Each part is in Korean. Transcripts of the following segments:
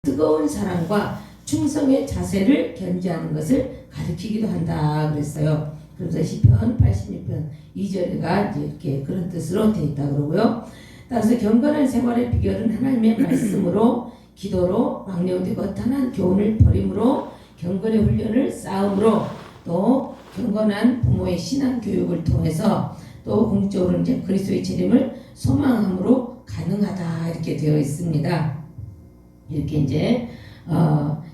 뜨거운 사랑과 충성의 자세를 견지하는 것을 가리키기도 한다 그랬어요. 그래서 시편 86편 2절가 이렇게 그런 뜻으로 되어 있다 그러고요. 따라서 경건한 생활의 비결은 하나님의 말씀으로, 기도로, 왕래운대 거탄한 교훈을 버림으로, 경건의 훈련을 쌓음으로, 또 경건한 부모의 신앙 교육을 통해서, 또 공적으로 이제 그리스도의 재림을 소망함으로 가능하다 이렇게 되어 있습니다. 이렇게 이제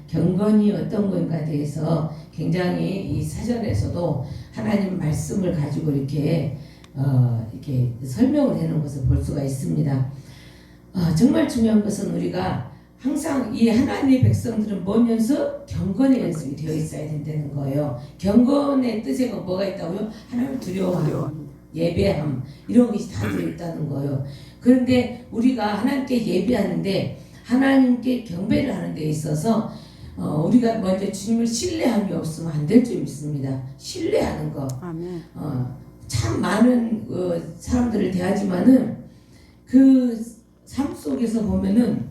경건이 어떤 건가에 대해서 굉장히 이 사전에서도 하나님 말씀을 가지고 이렇게 설명을 해놓은 것을 볼 수가 있습니다. 정말 중요한 것은 우리가 항상 이 하나님의 백성들은 뭔 연습? 경건의 연습이 되어 있어야 된다는 거예요. 경건의 뜻에 뭐가 있다고요? 하나님을 두려워함, 예배함, 이런 것이 다 들어있다는 거예요. 그런데 우리가 하나님께 예배하는데, 하나님께 경배를 하는 데 있어서 우리가 먼저 주님을 신뢰함이 없으면 안 될 줄 믿습니다. 신뢰하는 거. 아멘. 참 많은 사람들을 대하지만은 그 삶 속에서 보면은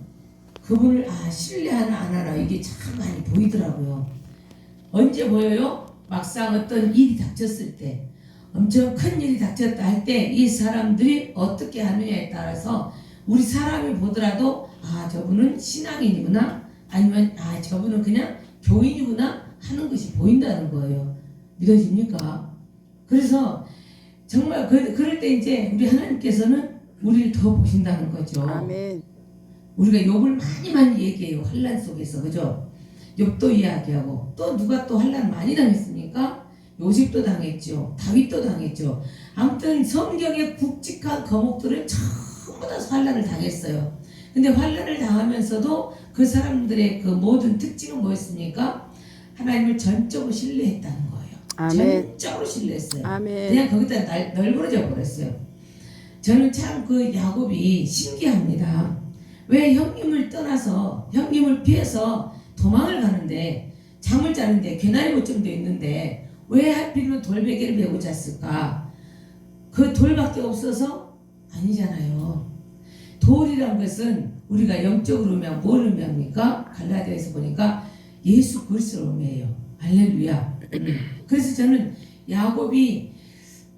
그분을 신뢰하나 안 하나 이게 참 많이 보이더라고요. 언제 보여요? 막상 어떤 일이 닥쳤을 때, 엄청 큰 일이 닥쳤다 할 때 이 사람들이 어떻게 하느냐에 따라서 우리 사람이 보더라도 저분은 신앙인이구나, 아니면 저분은 그냥 교인이구나 하는 것이 보인다는 거예요. 믿어집니까? 그래서 정말 그럴 때 이제 우리 하나님께서는 우리를 더 보신다는 거죠. 아멘. 우리가 욥을 많이 얘기해요. 환난 속에서, 그죠? 욥도 이야기하고, 또 누가 또 환난 많이 당했습니까? 요셉도 당했죠. 다윗도 당했죠. 아무튼 성경의 굵직한 거목들을 전부 다 환난을 당했어요. 근데 환난을 당하면서도 그 사람들의 그 모든 특징은 뭐였습니까? 하나님을 전적으로 신뢰했다는 거예요. 아멘. 전적으로 신뢰했어요. 아멘. 그냥 거기다 널브러져 버렸어요. 저는 참 그 야곱이 신기합니다. 왜 형님을 떠나서, 형님을 피해서 도망을 가는데, 잠을 자는데 개나리 못정도 있는데 왜 하필이면 돌베개를 메고 잤을까? 그 돌밖에 없어서? 아니잖아요. 돌이란 것은 우리가 영적으로 의미하면 뭘 의미합니까? 갈라디아에서 보니까 예수 그리스도를 의미해요. 할렐루야. 그래서 저는 야곱이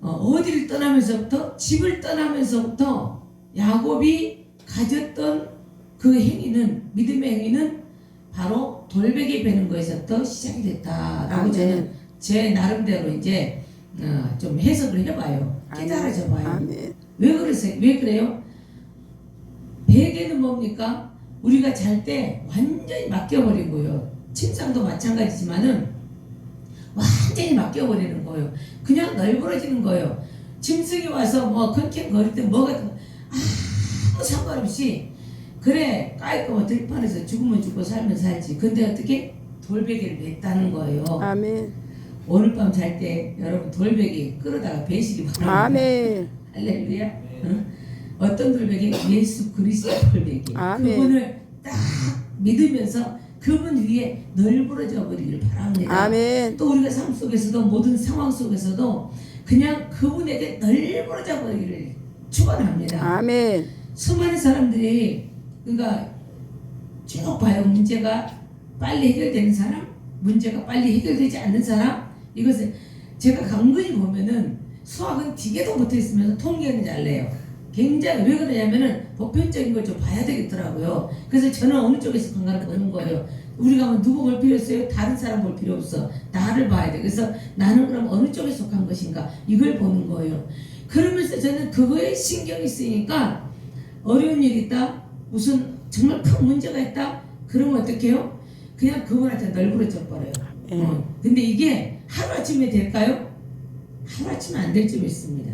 어디를 떠나면서부터, 집을 떠나면서부터 야곱이 가졌던 그 행위는, 믿음의 행위는 바로 돌베개 베는 거에서부터 시작이 됐다라고 저는 제 나름대로 이제 좀 해석을 해봐요. 깨달아져 봐요. 왜 그러세요? 왜 그래요? 베개는 뭡니까? 우리가 잘 때 완전히 맡겨버리고요. 침상도 마찬가지지만은 완전히 맡겨버리는 거예요. 그냥 널브러지는 거예요. 짐승이 와서 뭐 컨캔거리든 뭐가 아무 상관없이, 그래 깔끔한 들판에서 죽으면 죽고 살면 살지. 근데 어떻게 돌베개를 뱉다는 거예요. 아멘. 오늘 밤 잘 때 여러분 돌베개 끌어다가 베시기 바랍니다. 아멘. 할렐루야. 어떤 돌베개? 예수 그리스도 돌베개. 아멘. 그분을 딱 믿으면서 그분 위에 널브러져 버리기를 바랍니다. 아멘. 또 우리가 삶 속에서도, 모든 상황 속에서도 그냥 그분에게 널브러져 버리기를 축원합니다. 아멘. 수많은 사람들이, 그러니까 쭉 봐요. 문제가 빨리 해결되는 사람, 문제가 빨리 해결되지 않는 사람. 이것을 제가 간간히 보면은 수학은 기계도 못했으면서 통계는 잘내요. 굉장히. 왜 그러냐면은 보편적인 걸 좀 봐야 되겠더라고요. 그래서 저는 어느 쪽에 속한가를 보는 거예요. 우리가 뭐 누구 볼 필요 없어요? 다른 사람 볼 필요 없어. 나를 봐야 돼. 그래서 나는 그럼 어느 쪽에 속한 것인가? 이걸 보는 거예요. 그러면서 저는 그거에 신경이 쓰이니까 어려운 일이 있다, 무슨 정말 큰 문제가 있다, 그러면 어떻게 해요? 그냥 그분한테 널브러져 버려요. 근데 이게 하루아침에 될까요? 하루아침에 안 될 줄 믿습니다.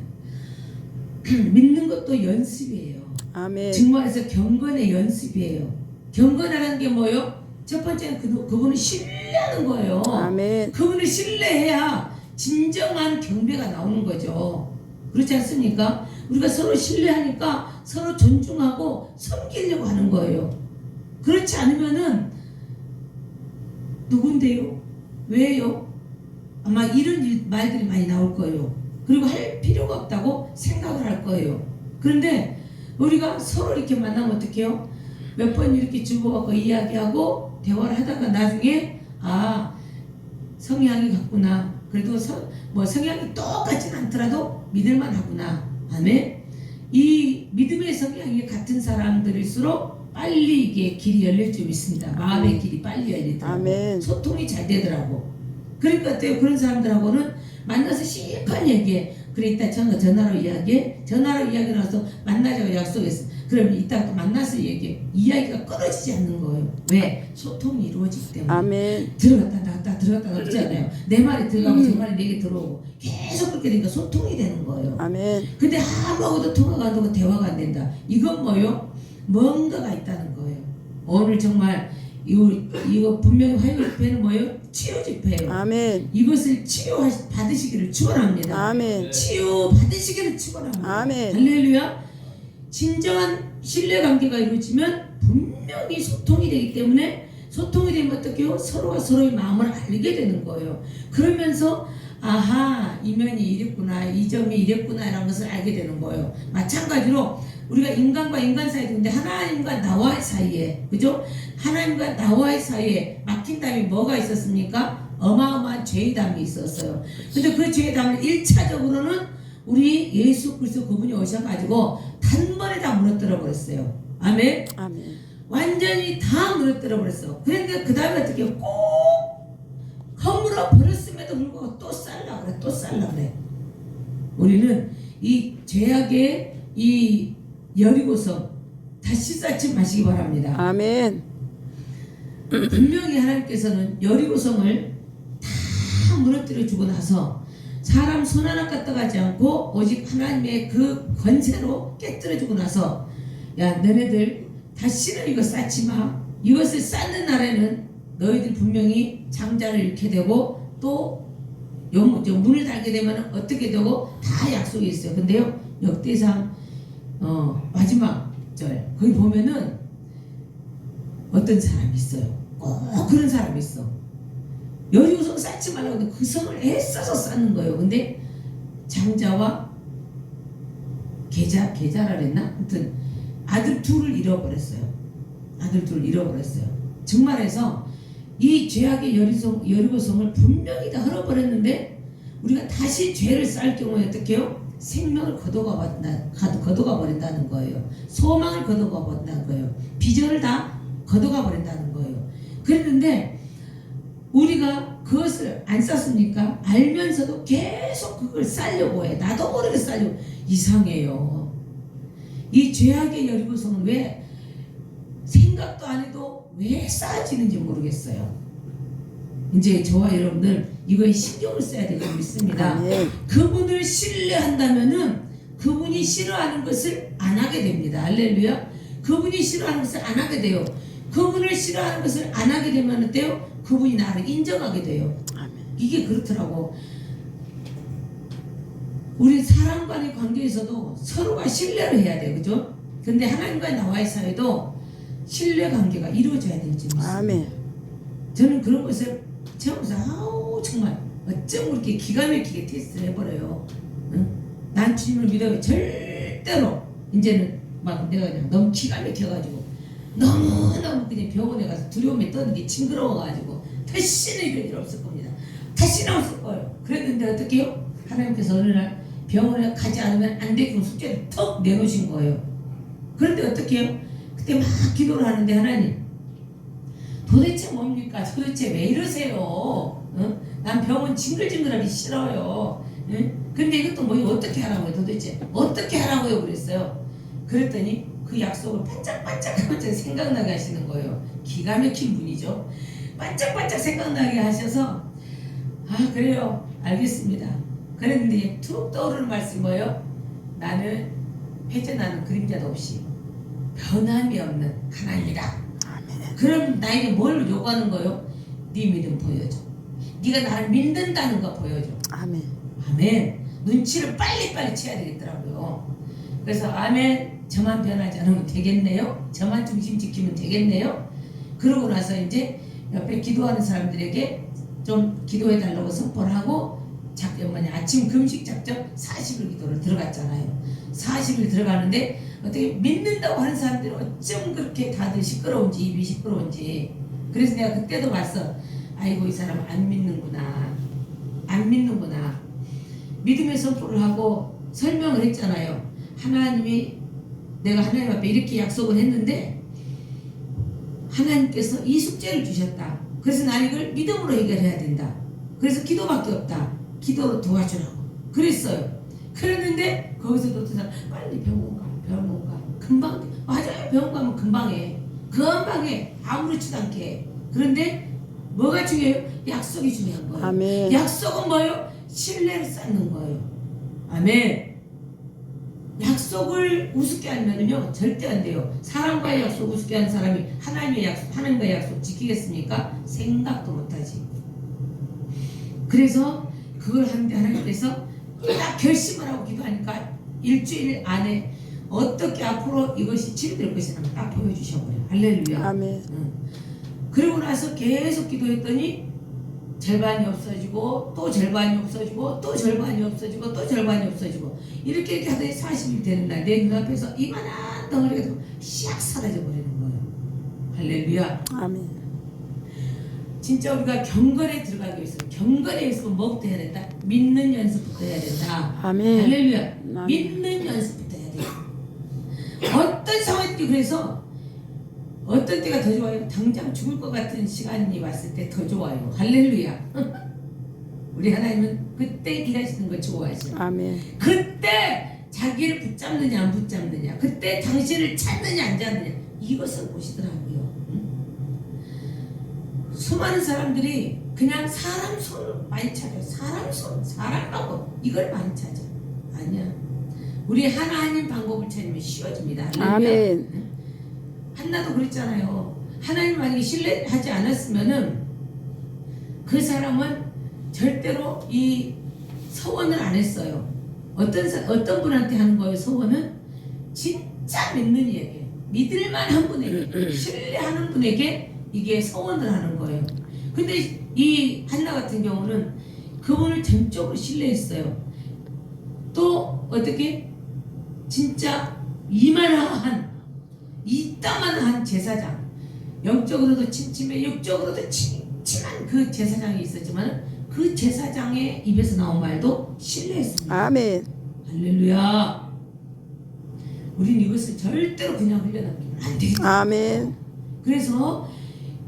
믿는 것도 연습이에요. 아멘. 정말에서 경건의 연습이에요. 경건하는 게 뭐예요? 첫 번째는 그분을 신뢰하는 거예요. 아멘. 그분을 신뢰해야 진정한 경배가 나오는 거죠. 그렇지 않습니까? 우리가 서로 신뢰하니까 서로 존중하고 섬기려고 하는 거예요. 그렇지 않으면은 누군데요? 왜요? 아마 이런 말들이 많이 나올 거예요. 그리고 할 필요가 없다고 생각을 할 거예요. 그런데 우리가 서로 이렇게 만나면 어떡해요? 몇 번 이렇게 주고받고 이야기하고 대화를 하다가 나중에 성향이 같구나. 그래도 성향이 똑같진 않더라도 믿을만 하구나. 아멘. 이 믿음의 성향이 같은 사람들일수록 빨리 이게 길이 열릴 줄 믿습니다. 마음의 길이 빨리 열리더라고. 아멘. 소통이 잘 되더라고. 그러니까 어때요? 그런 사람들하고는 만나서 실컷 얘기해. 그래 이따 전화로 이야기해. 전화로 이야기 나서 만나자고 약속했어. 그럼 이따 또 만나서 얘기해. 이야기가 끊어지지 않는 거예요. 왜? 소통이 이루어지기 때문에. 아멘. 들어갔다 나갔다 들어갔다 나갔다 없잖아요. 내 말이 들어가고 제 말이 내게 들어오고 계속 그렇게 되니까 소통이 되는 거예요. 아멘. 근데 아무것도 통화가 안 되고 대화가 안 된다. 이건 뭐요? 뭔가가 있다는 거예요. 오늘 정말 이거 분명히 화요일 집회는 뭐예요? 치유 집회예요. 아멘. 이것을 받으시기를 축원합니다. 아멘. 치유 받으시기를 축원합니다. 아멘. 할렐루야. 진정한 신뢰관계가 이루어지면 분명히 소통이 되기 때문에 소통이 되면 어떻게 해요? 서로가 서로의 마음을 알게 되는 거예요. 그러면서 아하 이 면이 이랬구나 이 점이 이랬구나 라는 것을 알게 되는 거예요. 마찬가지로 우리가 인간과 인간 사이도 있는데 하나님과 나와의 사이에 그죠? 하나님과 나와의 사이에 막힌 담이 뭐가 있었습니까? 어마어마한 죄의 담이 있었어요. 근데 그 죄의 담을 1차적으로는 우리 예수 그리스도 그분이 오셔가지고 단번에 다 무너뜨려 버렸어요. 아멘. 아멘. 완전히 다 무너뜨려 버렸어. 그런데 그 다음에 어떻게 꼭 허물어 버렸음에도 불구하고 또 쌓으려고 그래. 또 쌓으려고 그래. 우리는 이 죄악의 이 여리고성 다시 쌓지 마시기 바랍니다. 아멘. 분명히 하나님께서는 여리고성을 다 무너뜨려 주고 나서 사람 손 하나 까딱하지 않고 오직 하나님의 그 권세로 깨뜨려 주고 나서 야 너네들 다시는 이거 쌓지 마. 이것을 쌓는 날에는 너희들 분명히 장자를 잃게 되고 또 문을 닫게 되면 어떻게 되고 다 약속이 있어요. 근데요 역대상 마지막 절 거기 보면은 어떤 사람이 있어요. 꼭 그런 사람이 있어. 여리고성 쌓지 말라고 근데 그 성을 애써서 쌓는 거예요. 근데 장자와 계자라 그랬나? 아무튼 아들 둘을 잃어버렸어요. 아들 둘을 잃어버렸어요. 정말해서 이 죄악의 여리고성을 분명히 다 헐어버렸는데 우리가 다시 죄를 쌓을 경우에 어떻게 해요? 생명을 거둬가 버린다는 거예요. 소망을 거둬가 버린다는 거예요. 비전을 다 거둬가 버린다는 거예요. 그랬는데 우리가 그것을 안 쌓습니까? 알면서도 계속 그걸 쌓려고 해. 나도 모르게 쌓려고. 이상해요. 이 죄악의 여리고성은 왜 생각도 안 해도 왜 쌓아지는지 모르겠어요. 이제 저와 여러분들 이거에 신경을 써야 되고 믿습니다. 아멘. 그분을 신뢰한다면은 그분이 싫어하는 것을 안 하게 됩니다. 할렐루야. 그분이 싫어하는 것을 안 하게 돼요. 그분을 싫어하는 것을 안 하게 되면 어때요? 그분이 나를 인정하게 돼요. 아멘. 이게 그렇더라고. 우리 사람 간의 관계에서도 서로가 신뢰를 해야 돼요. 그죠? 근데 하나님과 나와의 사이도 신뢰 관계가 이루어져야 될지 믿습니다. 아멘. 저는 그런 것을 처음부터 정말 어쩜 그렇게 기가 막히게 테스트를 해버려요. 응? 난 주님을 믿어요. 절대로 이제는 막 내가 그냥 너무 기가 막혀가지고 너무너무 그냥 병원에 가서 두려움에 떠는 게 징그러워가지고 다시는 이런 일 없을 겁니다. 다시는 없을 거예요. 그랬는데 어떻게 해요? 하나님께서 어느 날 병원에 가지 않으면 안 되고 숙제를 턱 내놓으신 거예요. 그런데 어떻게 해요? 그때 막 기도를 하는데 하나님 도대체 뭡니까? 도대체 왜 이러세요? 응? 난 병원 징글징글하기 싫어요. 응? 근데 이것도 뭐 어떻게 하라고요? 도대체 어떻게 하라고요? 그랬어요. 그랬더니 그 약속을 반짝반짝 생각나게 하시는 거예요. 기가 막힌 분이죠. 반짝반짝 생각나게 하셔서 그래요. 알겠습니다. 그랬는데 툭 떠오르는 말씀이 뭐예요? 나는 회전하는 그림자도 없이 변함이 없는 하나님이다. 그럼 나에게 뭘 요구하는 거예요? 네 믿음 보여줘. 네가 나를 믿는다는 거 보여줘. 아멘. 아멘. 눈치를 빨리빨리 채야 되겠더라고요. 그래서 아멘. 저만 변하지 않으면 되겠네요. 저만 중심 지키면 되겠네요. 그러고 나서 이제 옆에 기도하는 사람들에게 좀 기도해달라고 선포를 하고 아침 금식 작정 40일 기도를 들어갔잖아요. 40일 들어가는데 어떻게 믿는다고 하는 사람들이 어쩜 그렇게 다들 시끄러운지, 입이 시끄러운지. 그래서 내가 그때도 봤어. 아이고 이 사람 안 믿는구나. 안 믿는구나. 믿음의 선포를 하고 설명을 했잖아요. 하나님이, 내가 하나님 앞에 이렇게 약속을 했는데 하나님께서 이 숙제를 주셨다. 그래서 나 이걸 믿음으로 해결해야 된다. 그래서 기도밖에 없다. 기도로 도와주라고 그랬어요. 그랬는데 거기서도 또 빨리 병원 가. 금방, 맞아요. 병원 가면 금방 해. 아무렇지도 않게. 그런데 뭐가 중요해요? 약속이 중요한 거예요. 아멘. 약속은 뭐예요? 신뢰를 쌓는 거예요. 아멘. 약속을 우습게 하면은요 절대 안 돼요. 사람과의 약속 우습게 하는 사람이 하나님과의 약속 지키겠습니까? 생각도 못하지. 그래서 그걸 하는데 하나님께서 딱 결심을 하고 기도하니까 일주일 안에 어떻게 앞으로 이것이 치료될 것이라는 걸 딱 보여주셔버려요. 할렐루야. 아멘. 그리고 나서 계속 기도했더니 절반이 없어지고 또 절반이 없어지고 또 절반이 없어지고 또 절반이 없어지고 이렇게 하더니 40일 되는 날 내 눈앞에서 이만한 덩어리가 샥 사라져 버리는 거예요. 할렐루야. 아멘. 진짜 우리가 경건에 들어가기 위해서 경건에 있어서 뭐부터 해야 된다? 믿는 연습부터 해야 된다. 아멘. 할렐루야. 아멘. 믿는 연습부터 해야 돼요. 어떤 상황이 그래서 어떤 때가 더 좋아요? 당장 죽을 것 같은 시간이 왔을 때 더 좋아요. 할렐루야. 우리 하나님은 그때 일하시는 걸 좋아하셔요. 아멘. 그때 자기를 붙잡느냐 안 붙잡느냐, 그때 당신을 찾느냐 안 찾느냐, 이것을 보시더라고요. 수많은 사람들이 그냥 사람 손을 많이 찾아요. 사람하고 이걸 많이 찾아. 아니야. 우리 하나님 방법을 찾으면 쉬워집니다. 할렐루야. 아멘. 한나도 그랬잖아요. 하나님 만약에 신뢰하지 않았으면은 그 사람은 절대로 이 서원을 안 했어요. 어떤 분한테 하는 거예요? 서원은 진짜 믿는 이에게, 믿을만한 분에게, 신뢰하는 분에게 이게 서원을 하는 거예요. 근데 이 한나 같은 경우는 그분을 전적으로 신뢰했어요. 또 어떻게 진짜 이따만한 제사장, 영적으로도 침침해 육적으로도 침침한 그 제사장이 있었지만 그 제사장의 입에서 나온 말도 신뢰했습니다. 아멘. 할렐루야. 우린 이것을 절대로 그냥 흘려넘기면 안 되겠다. 아멘. 그래서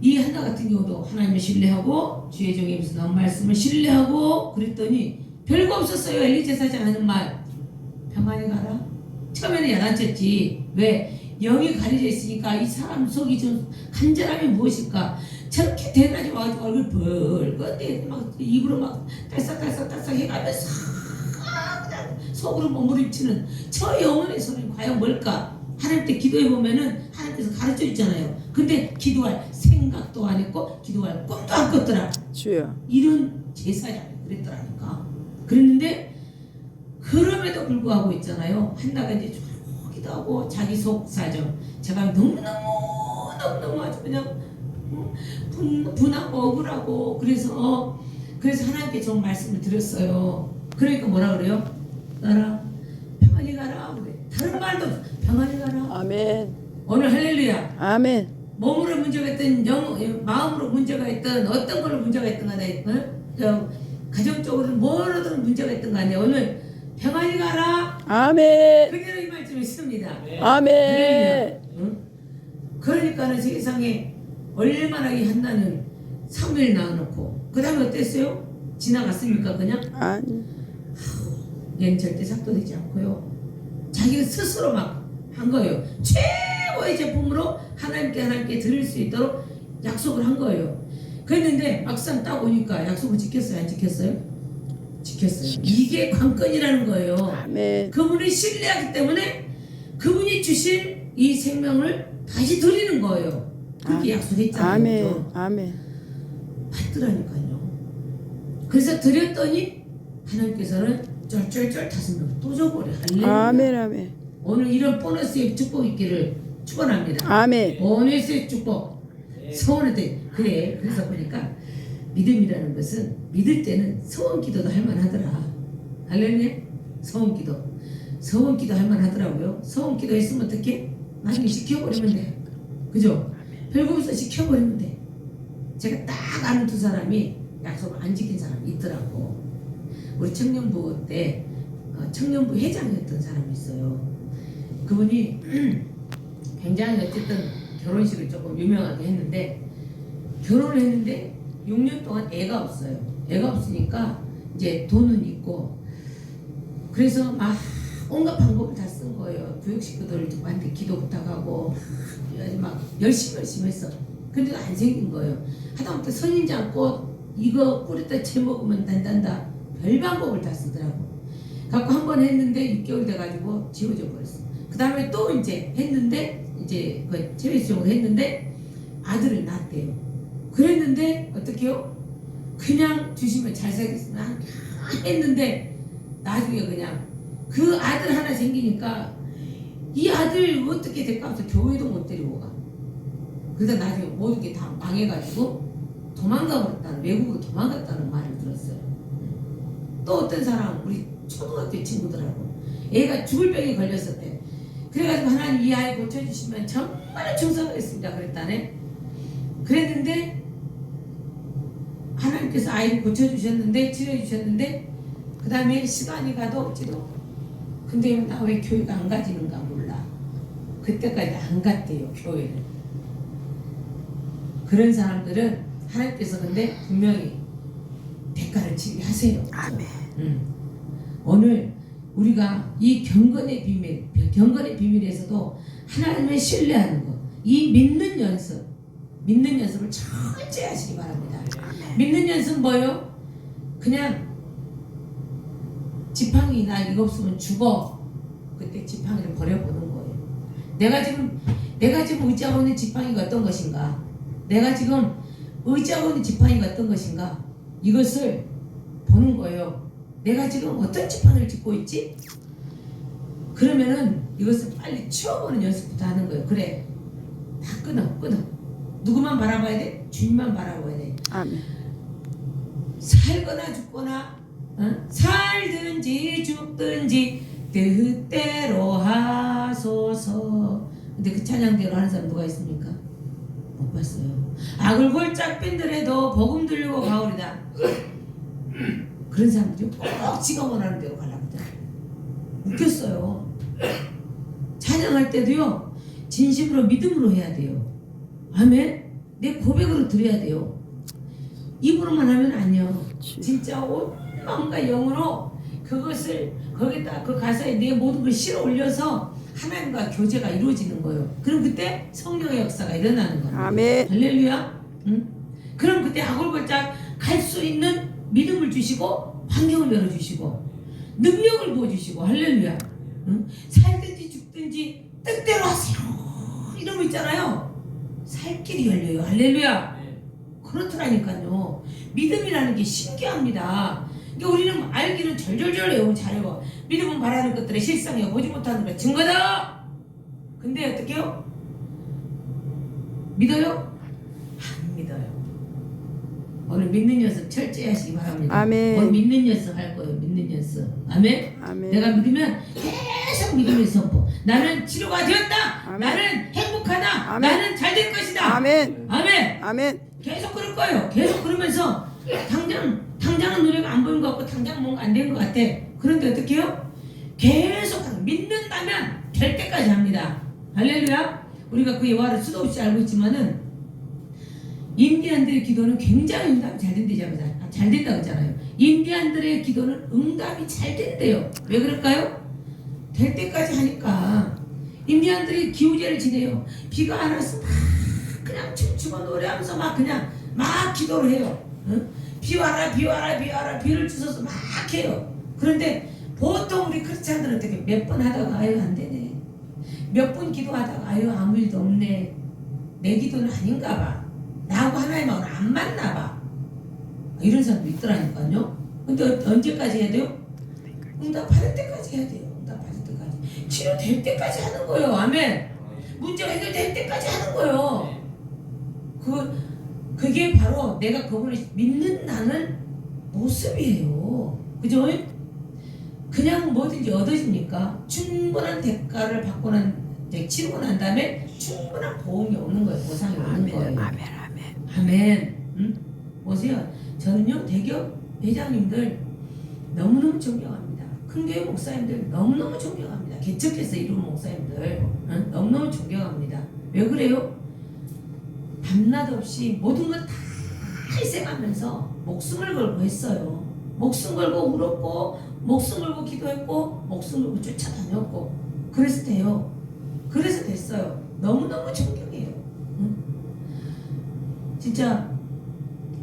이 한나 같은 경우도 하나님을 신뢰하고 주의 종의 입에서 나온 말씀을 신뢰하고 그랬더니 별거 없었어요. 엘리 제사장 하는 말 평안히 가라. 처음에는 야단쳤지. 왜? 영이 가려져 있으니까 이 사람 속이 좀 간절함이 무엇일까? 저렇게 돼가지고 와가지고 얼굴 벌건데 막 입으로 막 딸싹딸싹 해가면서 그냥 속으로 몸부림치는 저 영혼의 소리는 과연 뭘까? 하나님께 기도해보면은 하나님께서 가르쳐 주잖아요. 근데 기도할 생각도 안 했고 기도할 꿈도 안 꿨더라. 주여. 이런 제사장이 그랬더라니까. 그랬는데 그럼에도 불구하고 있잖아요. 한나가 이제 조기도 하고 자기 속 사정 제가 너무너무 아주 그냥 분하고 억울하고 그래서 하나님께 좀 말씀을 드렸어요. 그러니까 뭐라 그래요? 나라 평안히 가라. 그래. 다른 말도 평안히 가라. 아멘. 오늘 할렐루야. 아멘. 몸으로 문제가 있든 마음으로 문제가 있든 어떤 걸로 문제가 있든 간에 가정적으로 뭐로든 문제가 있든 간에 오늘 평안히 가라. 아멘. 그게 이 말씀이 있습니다. 아멘. 응? 그러니까는 세상에 얼마나 이 한나는 3일 낳아놓고 그 다음에 어땠어요? 지나갔습니까 그냥? 아니. 얘는 절대 삭도되지 않고요. 자기가 스스로 막 한 거예요. 최고의 제품으로 하나님께 드릴 수 있도록 약속을 한 거예요. 그랬는데 막상 딱 오니까 약속을 지켰어요? 안 지켰어요? 지켰어요. 이게 관건이라는 거예요. 아멘. 그분을 신뢰하기 때문에 그분이 주신 이 생명을 다시 드리는 거예요. 그렇게 약속했잖아요. 아멘. 그죠? 아멘. 받더라니까요. 그래서 드렸더니 하나님께서는 쩔쩔쩔 5명을 또 줘버려. 할렐루야. 아멘. 아멘. 오늘 이런 보너스의 축복 있기를 축원합니다. 아멘. 보너스의 축복 소원한테 그래. 그래서 보니까 믿음이라는 것은 믿을 때는 소원 기도도 할 만하더라. 할렐루야. 소원 기도. 서원기도 할 만하더라고요. 서원기도 했으면 어떻게? 나중에 시켜버리면 돼. 그죠? 별거 없어 시켜버리면 돼. 제가 딱 아는 두 사람이 약속을 안 지킨 사람이 있더라고. 우리 청년부 때 청년부 회장이었던 사람이 있어요. 그분이 굉장히 어쨌든 결혼식을 조금 유명하게 했는데 결혼을 했는데 6년 동안 애가 없어요. 애가 없으니까 이제 돈은 있고 그래서 막 온갖 방법을 다 쓴 거예요. 구역 식구들 누구한테 기도 부탁하고 막 열심히 했어. 근데도 안 생긴 거예요. 하다못해 선인장꽃 이거 뿌렸다 채 먹으면 단단다. 별 방법을 다 쓰더라고. 갖고 한 번 했는데 6개월 돼가지고 지워져 버렸어. 그 다음에 또 이제 했는데 이제 그 체외수용을 했는데 아들을 낳았대요. 그랬는데 어떻게요? 그냥 주시면 잘 살겠으면 했는데 나중에 그냥 그 아들 하나 생기니까 이 아들 어떻게 될까 해서 교회도 못 데리고 가. 그러다 나중에 모든 게 다 망해가지고 도망가 버렸다는, 외국으로 도망갔다는 말을 들었어요. 또 어떤 사람 우리 초등학교 친구들하고 애가 죽을 병에 걸렸었대. 그래가지고 하나님 이 아이 고쳐주시면 정말 충성하겠습니다 그랬다네. 그랬는데 하나님께서 아이를 고쳐주셨는데 치료해주셨는데 그 다음에 시간이 가도 없지도. 근데 나 왜 교회가 안 가지는가 몰라. 그때까지 안 갔대요 교회를. 그런 사람들은 하나님께서 근데 분명히 대가를 치게 하세요. 아멘. 오늘 우리가 이 경건의 비밀에서도 하나님을 신뢰하는 것, 이 믿는 연습을 철저히 하시기 바랍니다. 아멘. 믿는 연습 뭐요? 그냥 지팡이 나 이거 없으면 죽어. 그때 지팡이를 버려보는 거예요. 내가 지금 의지하고 있는 지팡이가 어떤 것인가? 내가 지금 의지하고 있는 지팡이가 어떤 것인가? 이것을 보는 거예요. 내가 지금 어떤 지팡이를 짚고 있지? 그러면은 이것을 빨리 치워보는 연습부터 하는 거예요. 그래, 다 끊어. 누구만 바라봐야 돼? 주님만 바라봐야 돼. 아멘. 살거나 죽거나 살든지 죽든지 뜻대로 하소서. 근데 그 찬양대로 하는 사람 누가 있습니까? 못 봤어요. 악을 골짝 뺀들해도 복음 들려고 가오리다. 그런 사람들이 꼭 지가 원하는 대로 가려고 하더라. 웃겼어요. 찬양할 때도요 진심으로 믿음으로 해야 돼요. 아멘. 내 고백으로 드려야 돼요. 입으로만 하면 아니요. 진짜 온 마음과 영으로 그것을 거기다 그 가사에 내 모든 걸 실어 올려서 하나님과 교제가 이루어지는 거예요. 그럼 그때 성령의 역사가 일어나는 거예요. 아멘. 할렐루야. 응? 그럼 그때 아골골짝 갈 수 있는 믿음을 주시고 환경을 열어주시고 능력을 부어주시고 할렐루야. 응? 살든지 죽든지 뜻대로 하세요. 이런 거 있잖아요. 살 길이 열려요. 할렐루야. 그렇더라니까요. 믿음이라는 게 신기합니다. 그러니까 우리는 알기는 절절절 외우고 잘 외워. 믿음은 말하는 것들의 실상이요 보지 못하는 것 증거다. 근데 어떻게 해요? 믿어요? 안 믿어요. 오늘 믿는 연습 철저히 하시기 바랍니다. 아멘. 오늘 믿는 연습 할 거예요. 믿는 연습. 아멘. 아멘. 내가 믿으면 계속 믿음의 선포. 나는 치료가 되었다. 아멘. 나는 행복하다. 아멘. 나는 잘 될 것이다. 아멘. 아멘. 아멘. 계속 그럴 거예요. 계속 그러면서 당장은 노래가 안 보이는 것 같고 당장 뭔가 안 되는 것 같아. 그런데 어떻게 해요? 계속 믿는다면 될 때까지 합니다. 할렐루야. 우리가 그 예화를 수도 없이 알고 있지만은 인디안들의 기도는 굉장히 응답이 잘 된다고 하잖아요. 인디안들의 기도는 응답이 잘 된대요. 왜 그럴까요? 될 때까지 하니까. 인디안들이 기우제를 지내요. 비가 안 와서 막 그냥 춤추고 노래하면서 막 그냥 막 기도를 해요. 응? 비 와라 비를 주셔서 막 해요. 그런데 보통 우리 크리스찬들은 어떻게 몇 번 하다가 아유 안 되네. 몇 번 기도하다가 아유 아무 일도 없네. 내 기도는 아닌가 봐. 나하고 하나님하고는 안 맞나 봐. 이런 사람도 있더라니까요. 근데 언제까지 해야 돼요? 응답 받을 때까지 해야 돼요. 응답 받을 때까지. 치료될 때까지 하는 거예요. 아멘. 문제가 해결될 때까지 하는 거예요. 그게 바로 내가 그분을 믿는다는 모습이에요. 그죠? 그냥 뭐든지 얻어집니까? 충분한 대가를 받고 이제 치르고 난 다음에 충분한 보응이 오는 거예요. 보상이 오는 거예요. 아멘. 응? 보세요. 저는요 대기업 회장님들 너무너무 존경합니다. 큰 교회 목사님들 너무너무 존경합니다. 개척해서 이룬 목사님들 응? 너무너무 존경합니다. 왜 그래요? 밤낮 없이 모든 것 다 희생하면서 목숨을 걸고 했어요. 목숨 걸고 울었고 목숨 걸고 기도했고 목숨 걸고 쫓아다녔고 그래서 돼요. 그래서 됐어요. 너무너무 존경해요. 응? 진짜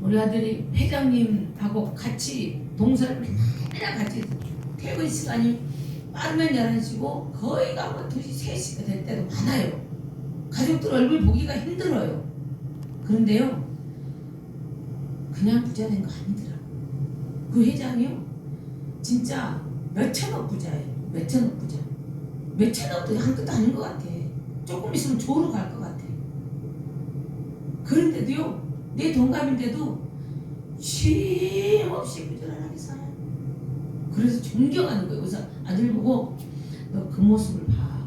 우리 아들이 회장님하고 같이 동서를 맨날 같이 퇴근 시간이 빠르면 11시고 거의 가면 2시, 3시가 될 때도 많아요. 가족들 얼굴 보기가 힘들어요. 그런데요 그냥 부자 된 거 아니더라. 그 회장이요 진짜 몇천억 부자예요. 몇천억 부자. 몇천억도 한 것도 아닌 것 같아. 조금 있으면 조로 갈 것 같아. 그런데도요 내 동갑인데도 쉼 없이 부지런하게 살아요. 그래서 존경하는 거예요. 그래서 아들 보고 너 그 모습을 봐.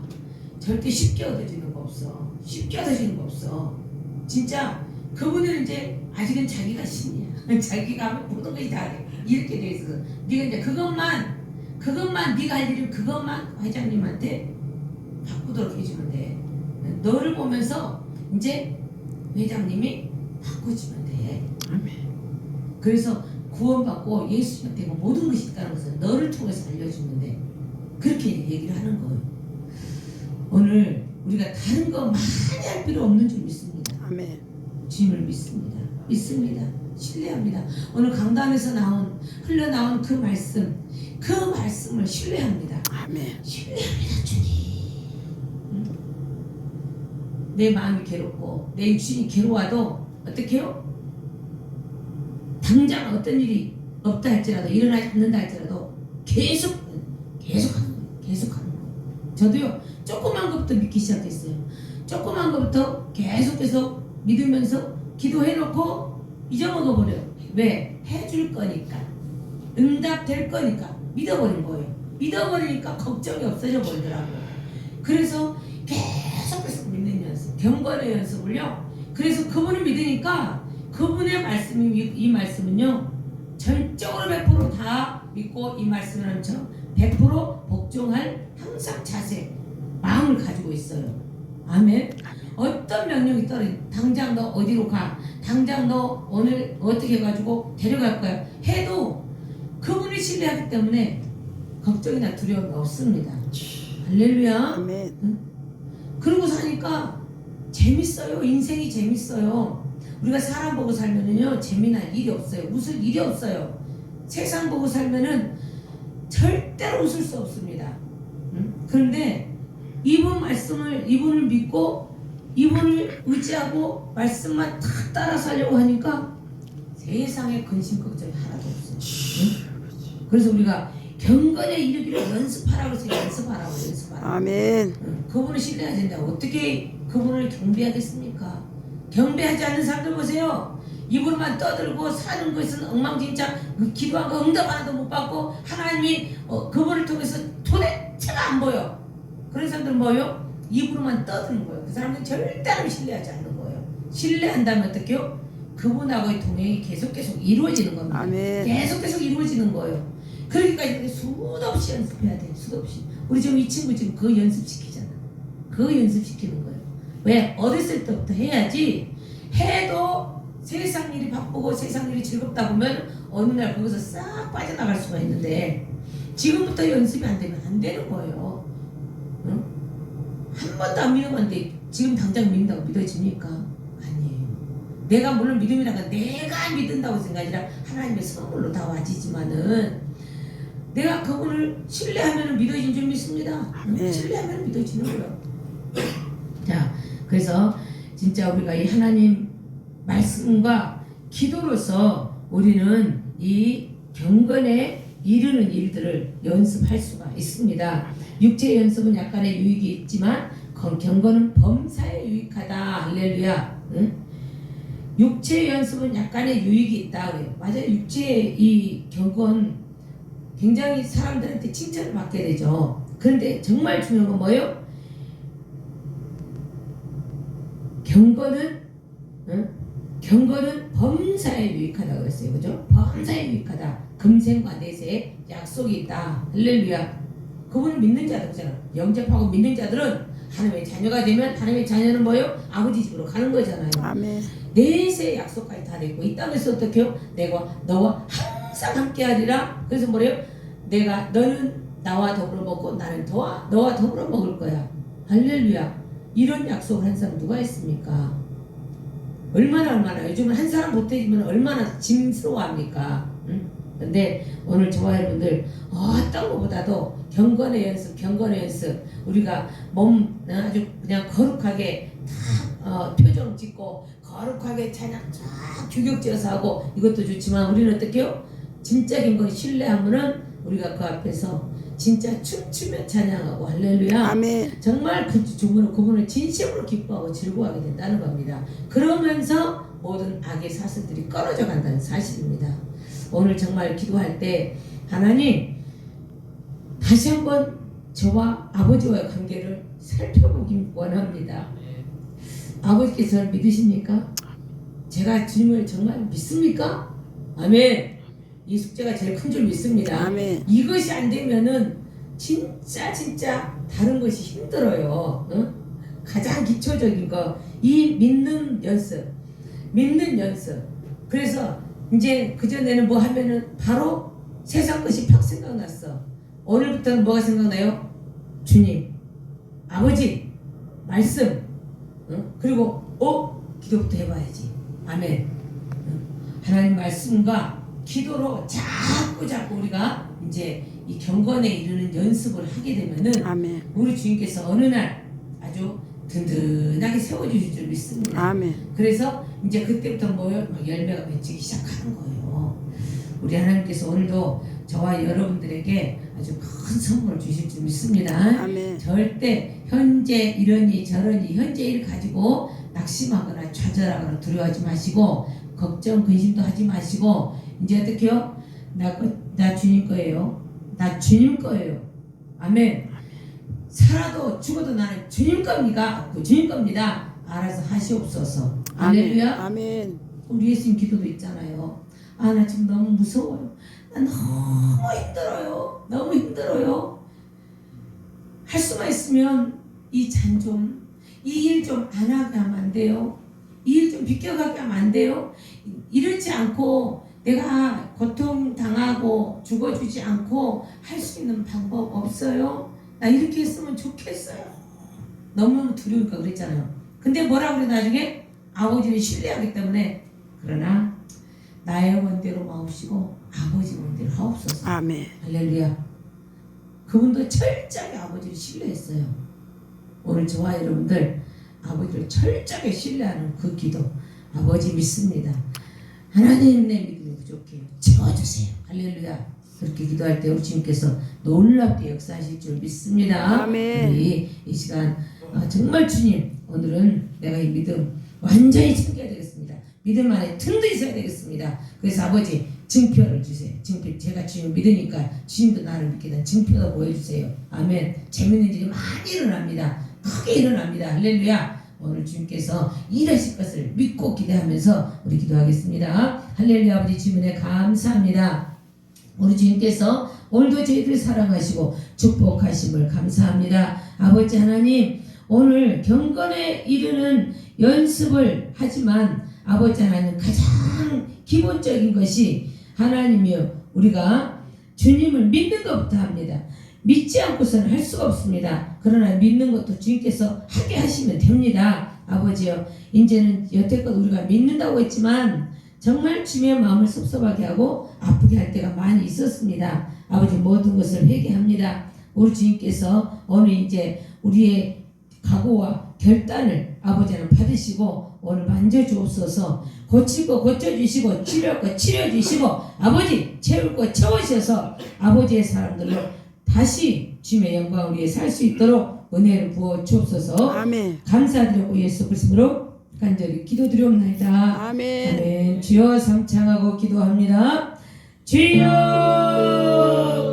절대 쉽게 얻어지는 거 없어. 쉽게 얻어지는 거 없어. 진짜 그분은 이제 아직은 자기가 신이야. 자기가 하면 모든 것이 다 돼. 이렇게 돼 있어서 네가 이제 그것만 네가 할 일은 그것만 회장님한테 바꾸도록 해주면 돼. 너를 보면서 이제 회장님이 바꿔주면 돼. 그래서 구원받고 예수님한테 모든 것이 있다는 것을 너를 통해서 알려주면 돼. 그렇게 얘기를 하는 거예요. 오늘 우리가 다른 거 많이 할 필요 없는 줄 믿습니다. 아멘. 주님을 믿습니다. 믿습니다. 신뢰합니다. 오늘 강단에서 흘러나온 그 말씀을 신뢰합니다. 아멘. 신뢰합니다, 주님. 내 마음이 괴롭고 내 육신이 괴로워도 어떻게 해요? 당장 어떤 일이 없다 할지라도 일어나지 않는다 할지라도 계속 하는 거예요. 저도요 조그만 것부터 믿기 시작했어요. 조그만 것부터 계속 믿으면서 기도해놓고 잊어먹어 버려요. 왜? 해줄 거니까, 응답될 거니까 믿어버린 거예요. 믿어버리니까 걱정이 없어져 버리더라고요. 그래서 계속 믿는 연습, 경건의 연습을요. 그래서 그분을 믿으니까 그분의 이 말씀은요 전적으로 100%다 믿고 이 말씀을 하는 척 100% 복종할 항상 자세, 마음을 가지고 있어요. 아멘. 어떤 명령이 떨어져 당장 너 어디로 가, 당장 너 오늘 어떻게 해가지고 데려갈 거야 해도 그분을 신뢰하기 때문에 걱정이나 두려움이 없습니다. 할렐루야. 아멘. 응? 그러고 사니까 재밌어요. 인생이 재밌어요. 우리가 사람 보고 살면은요 재미날 일이 없어요. 웃을 일이 없어요. 세상 보고 살면은 절대로 웃을 수 없습니다. 응? 그런데 이분을 믿고 이분을 의지하고 말씀만 다 따라 살려고 하니까 세상에 근심 걱정이 하나도 없어요. 응? 그래서 우리가 경건에 이르기를 연습하라고 해서 연습하라고. 아멘. 응? 그분을 신뢰해야 된다. 어떻게 그분을 경배하겠습니까? 경배하지 않는 사람들 보세요. 입으로만 떠들고 사는 것은 엉망진창, 기도한 거 응답 하나도 못 받고 하나님이 그분을 통해서 도대체가 안 보여. 그런 사람들은 뭐예요? 입으로만 떠드는 거예요. 그 사람들은 절대로 신뢰하지 않는 거예요. 신뢰한다면 어떡해요? 그분하고의 동행이 계속 이루어지는 겁니다. 아멘. 계속 이루어지는 거예요. 그러니까 이렇게 수도 없이 연습해야 돼요. 수도 없이. 우리 지금 이 친구 지금 그거 연습시키잖아. 그거 연습시키는 거예요. 왜? 어렸을 때부터 해야지. 해도 세상 일이 바쁘고 세상 일이 즐겁다 보면 어느 날 거기서 싹 빠져나갈 수가 있는데 지금부터 연습이 안 되면 안 되는 거예요. 응? 한 번도 안 믿어봤는데 지금 당장 믿는다고 믿어집니까? 아니에요. 내가 물론 믿음이라가 내가 믿는다고 생각이 아니라 하나님의 선물로 다 와지지만은 내가 그분을 신뢰하면 믿어진 줄 믿습니다. 응? 신뢰하면 믿어지는 거예요. 자, 그래서 진짜 우리가 이 하나님 말씀과 기도로서 우리는 이 경건에 이르는 일들을 연습할 수가 있습니다. 육체의 연습은 약간의 유익이 있지만 경건은 범사에 유익하다. 할렐루야. 응? 육체의 연습은 약간의 유익이 있다. 맞아요. 육체의 이 경건 굉장히 사람들한테 칭찬을 받게 되죠. 그런데 정말 중요한 건 뭐예요? 경건은 경건은 범사에 유익하다 그랬어요. 그죠? 범사에 유익하다. 금생과 내세에 약속이 있다. 할렐루야. 그분을 믿는 자들이잖아. 영접하고 믿는 자들은 하나님의 자녀가 되면 하나님의 자녀는 뭐예요? 아버지 집으로 가는 거잖아요. 아멘. 내세의 약속까지 다 되고 이 땅에서 어떻게 해요? 내가 너와 항상 함께 하리라. 그래서 뭐래요? 너는 나와 더불어 먹고 나는 너와 더불어 먹을 거야. 할렐루야. 이런 약속을 한 사람 누가 있습니까? 얼마나 요즘은 한 사람 못해지면 얼마나 짐스러워합니까? 근데 오늘 저와 여러분들 어떤 것보다도 경건의 연습 우리가 몸 아주 그냥 거룩하게 다 표정 짓고 거룩하게 찬양 쫙 규격지어서 하고 이것도 좋지만 우리는 어떻게 해요? 진짜 건 신뢰하면은 우리가 그 앞에서 진짜 춤추며 찬양하고 할렐루야. 아멘. 정말 그분을 진심으로 기뻐하고 즐거워하게 된다는 겁니다. 그러면서 모든 악의 사슬들이 끊어져 간다는 사실입니다. 오늘 정말 기도할 때 하나님 다시 한번 저와 아버지와의 관계를 살펴보기 원합니다. 아버지께서 저를 믿으십니까? 제가 주님을 정말 믿습니까? 아멘. 이 숙제가 제일 큰 줄 믿습니다. 아멘. 이것이 안 되면은 진짜 다른 것이 힘들어요. 응? 가장 기초적인 거 이 믿는 연습. 그래서 이제 그전에는 뭐 하면은 바로 세상 것이 팍 생각났어. 오늘부터는 뭐가 생각나요? 주님, 아버지, 말씀, 그리고 기도부터 해봐야지. 아멘. 하나님 말씀과 기도로 자꾸 우리가 이제 이 경건에 이르는 연습을 하게 되면은 아멘. 우리 주님께서 어느 날 아주 든든하게 세워주실 줄 믿습니다. 아멘. 그래서 이제 그때부터 막 열매가 맺히기 시작하는 거예요. 우리 하나님께서 오늘도 저와 여러분들에게 아주 큰 선물을 주실 줄 믿습니다. 아멘. 절대 현재 이러니 저러니 현재 일 가지고 낙심하거나 좌절하거나 두려워하지 마시고 걱정 근심도 하지 마시고 이제 어떻게요? 나 주님 거예요. 나 주님 거예요. 아멘. 살아도 죽어도 나는 주님 겁니다. 주님 겁니다. 알아서 하시옵소서. 할렐루야. 아멘. 우리 예수님 기도도 있잖아요. 나 지금 너무 무서워요. 나 너무 힘들어요. 할 수만 있으면 이 일 좀 안 하게 하면 안 돼요. 이 일 좀 비껴가게 하면 안 돼요. 이렇지 않고 내가 고통당하고 죽어주지 않고 할 수 있는 방법 없어요? 나 이렇게 했으면 좋겠어요. 너무너무 두려우니까 그랬잖아요. 근데 뭐라고 그래 나중에? 아버지를 신뢰하기 때문에 그러나 나의 원대로 마옵시고 아버지 원대로 하옵소서. 아멘. 할렐루야. 그분도 철저하게 아버지를 신뢰했어요. 오늘 저와 여러분들 아버지를 철저하게 신뢰하는 그 기도 아버지 믿습니다. 하나님 내 믿음이 부족해요. 채워주세요. 할렐루야. 그렇게 기도할 때 우리 주님께서 놀랍게 역사하실 줄 믿습니다. 아멘. 우리 이 시간 정말 주님 오늘은 내가 이 믿음 완전히 챙겨야 되겠습니다. 믿음 안에 틈도 있어야 되겠습니다. 그래서 아버지 증표를 주세요. 증표. 제가 주님 믿으니까 주님도 나를 믿게 된 증표도 보여주세요. 아멘. 재밌는 일이 많이 일어납니다. 크게 일어납니다. 할렐루야. 오늘 주님께서 일하실 것을 믿고 기대하면서 우리 기도하겠습니다. 할렐루야. 아버지 주님에 감사합니다. 우리 주님께서 오늘도 저희들 사랑하시고 축복하심을 감사합니다. 아버지 하나님 오늘 경건에 이르는 연습을 하지만 아버지 하나님 가장 기본적인 것이 하나님이요 우리가 주님을 믿는 것부터 합니다. 믿지 않고서는 할 수가 없습니다. 그러나 믿는 것도 주님께서 하게 하시면 됩니다. 아버지요 이제는 여태껏 우리가 믿는다고 했지만 정말 주님의 마음을 섭섭하게 하고 아프게 할 때가 많이 있었습니다. 아버지 모든 것을 회개합니다. 우리 주님께서 오늘 이제 우리의 각오와 결단을 아버지는 받으시고 오늘 만져주옵소서. 고칠 거 고쳐주시고 치료할 거 치료해주시고 아버지 채울 거 채우셔서 아버지의 사람들로 다시 주님의 영광 위에 살 수 있도록 은혜를 부어 주옵소서. 아멘. 감사드리고 예수 그리스도로 간절히 기도드리옵나이다. 아멘. 아멘. 주여 삼창하고 기도합니다. 주여